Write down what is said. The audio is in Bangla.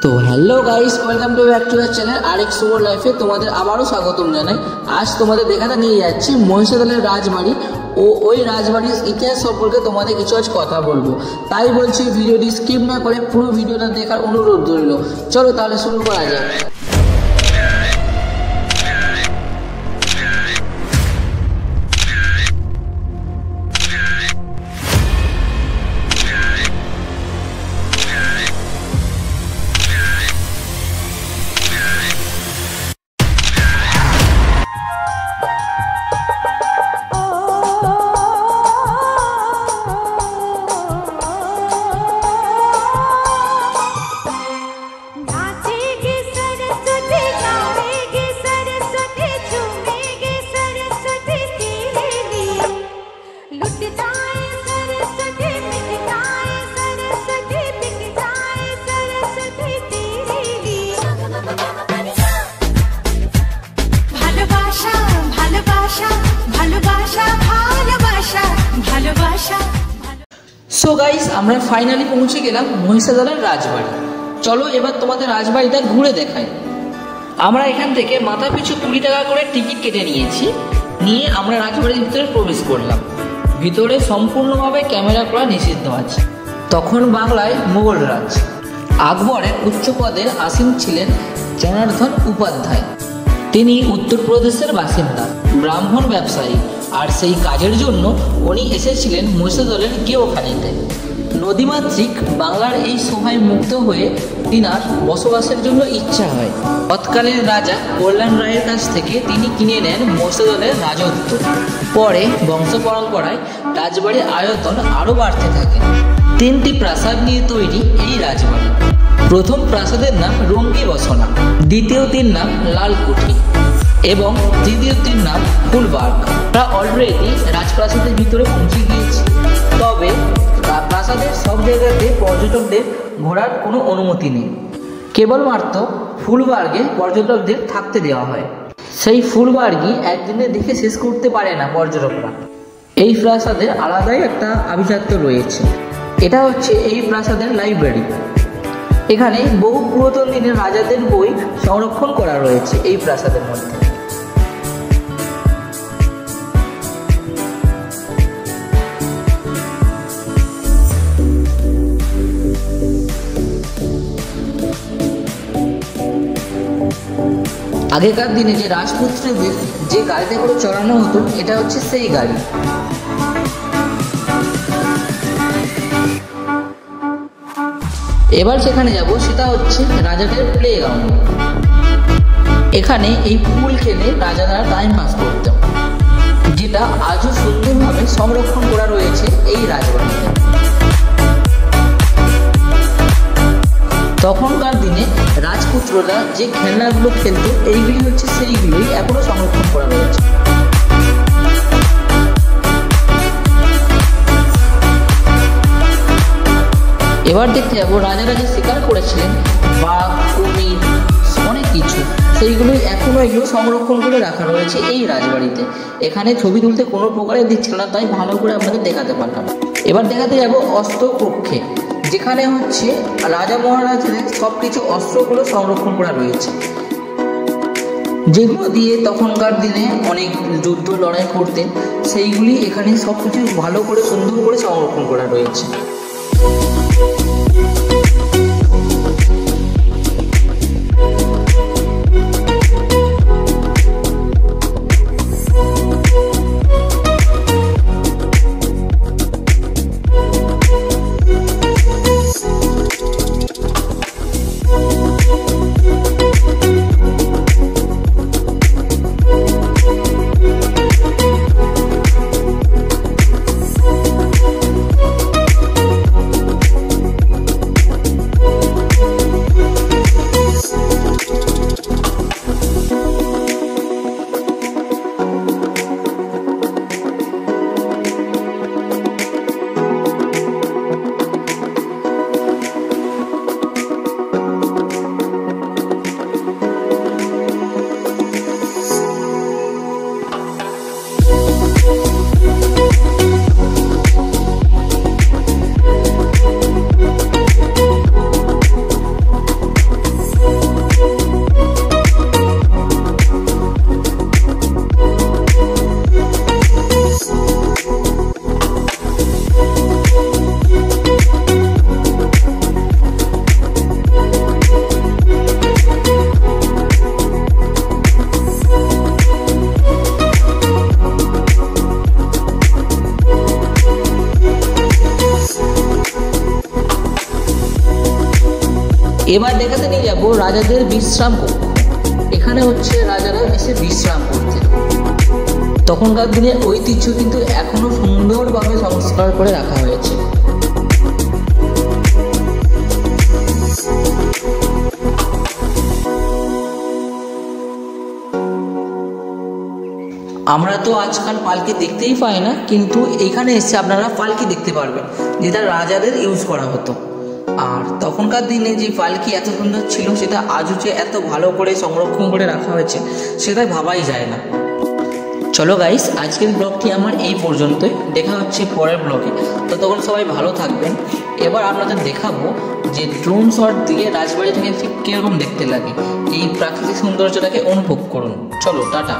তো hello guys, welcome to back to the channel আরেক সুপার লাইফে তোমাদের আবারও স্বাগতম জানাই। আজ তোমাদের দেখাতে নিয়ে যাচ্ছি মহিষাদলের রাজবাড়ি ও ওই রাজবাড়ির ইতিহাস সম্পর্কে তোমাদের কিছু আজ কথা বলবো। তাই বলছি ভিডিওটি স্কিপ না করে পুরো ভিডিওটা দেখার অনুরোধ রইল। চলো তাহলে শুরু করা যাক। সো গাইস, আমরা ফাইনালি পৌঁছে গেলাম মহিষাদলের রাজবাড়ি। চলো এবার তোমাদের রাজবাড়িটা ঘুরে দেখাই। আমরা এখান থেকে মাথা পিছু 20 টাকা করে টিকিট কেটে নিয়ে আমরা রাজবাড়ির ভিতরে প্রবেশ করলাম। ভিতরে সম্পূর্ণভাবে ক্যামেরা করা নিষিদ্ধ আছে। তখন বাংলায় মোগল রাজ। আকবরের উচ্চ পদে আসীন ছিলেন জনার্দন উপাধ্যায়। তিনি উত্তরপ্রদেশের বাসিন্দা, ব্রাহ্মণ ব্যবসায়ী, আর সেই কাজের জন্য উনি এসেছিলেন মহিষাদলের গেওখানিতে। নদীমাতৃক বাংলার এই সভায় মুক্ত হয়ে তিনার বসবাসের জন্য ইচ্ছা হয়। তৎকালীন রাজা কল্যাণ রায়ের কাছ থেকে তিনি কিনে নেন মহিষাদলের রাজত্ব। পরে বংশ পরম্পরায় রাজবাড়ির আয়তন আরও বাড়তে থাকে। 3টি প্রাসাদ নিয়ে তৈরি এই রাজবাড়ি। প্রথম প্রাসাদের নাম রঙ্গি বসনা, দ্বিতীয়টির নাম লালকুঠি এবং তৃতীয়টির নাম ফুলবাগ। আমরা অলরেডি রাজপ্রাসাদের ভিতরে পৌঁছে গিয়েছি, তবে প্রাসাদের সব জায়গাতে পর্যটকদের ঘোরার কোনো অনুমতি নেই। কেবলমাত্র ফুলবার্গে পর্যটকদের থাকতে দেওয়া হয়। সেই ফুলবার্গই একদিনে দেখে শেষ করতে পারে না পর্যটকরা। এই প্রাসাদের আলাদাই একটা আভিজাত্য রয়েছে। এটা হচ্ছে এই প্রাসাদের লাইব্রেরি। এখানে বহু পুরাতন দিনের রাজাদের বই সংরক্ষণ করা রয়েছে এই প্রাসাদের মধ্যে। আগেকার দিনে যে রাজপুত্রদের যে গাড়িতে করে চড়ানো হতো, এটা হচ্ছে সেই গাড়ি। এবার যেখানে যাব সেটা হচ্ছে রাজাদের প্লে গ্রাউন্ড। এখানে এই পুল খেলে রাজারা টাইম পাস করতেন, যেটা আজও সুন্দরভাবে সংরক্ষণ করা রয়েছে এই রাজবাড়িতে। তখনকার দিনে রাজপুত্ররা যে খেলনাগুলো খেলত, এইগুলি হচ্ছে সেইগুলোই এখনো সংরক্ষণ করা রয়েছে। এবার দেখতে যাবো রাজারা যে শিকার করেছিলেন, বাঘ, কুমির, অনেক কিছু, সেইগুলোই এখনো এগুলো সংরক্ষণ করে রাখা রয়েছে এই রাজবাড়িতে। এখানে ছবি তুলতে কোনো প্রকারে দিচ্ছিল না, তাই ভালো করে আপনাদের দেখাতে পারলাম। এবার দেখাতে যাবো অস্ত্রকক্ষে, যেখানে হচ্ছে রাজা মহারাজদের সব কিছু অস্ত্রগুলো সংরক্ষণ করা রয়েছে, যেগুলো দিয়ে তখনকার দিনে অনেক যুদ্ধ লড়াই করতেন। সেইগুলি এখানে সব কিছু ভালো করে সুন্দর করে সংরক্ষণ করা রয়েছে। এবার দেখাতে নিয়ে যাবো রাজাদের বিশ্রাম কক্ষ। এখানে হচ্ছে রাজারা এসে বিশ্রাম করতেন। তখনকার দিনের ঐতিহ্য কিন্তু এখনো সুন্দরভাবে সংস্কার করে রাখা হয়েছে। আমরা তো আজকাল পালকি দেখতেই পাই না, কিন্তু এখানে এসে আপনারা পালকি দেখতে পারবেন, যেটা রাজাদের ইউজ করা হতো। আর তখনকার দিনে যে পালকি এত সুন্দর ছিল, সেটা আজও যে এত ভালো করে সংরক্ষণ করে রাখা হয়েছে সেটা ভাবাই যায় না। চলো গাইস, আজকের ব্লগটি আমার এই পর্যন্তই। দেখা হচ্ছে পরের ব্লগে। তো তখন সবাই ভালো থাকবেন। এবার আপনাদের দেখাবো যে ড্রোন শট দিয়ে রাজবাড়ি থেকে ঠিক কীরকম দেখতে লাগে। এই প্রাকৃতিক সৌন্দর্যটাকে অনুভব করুন। চলো, টাটা।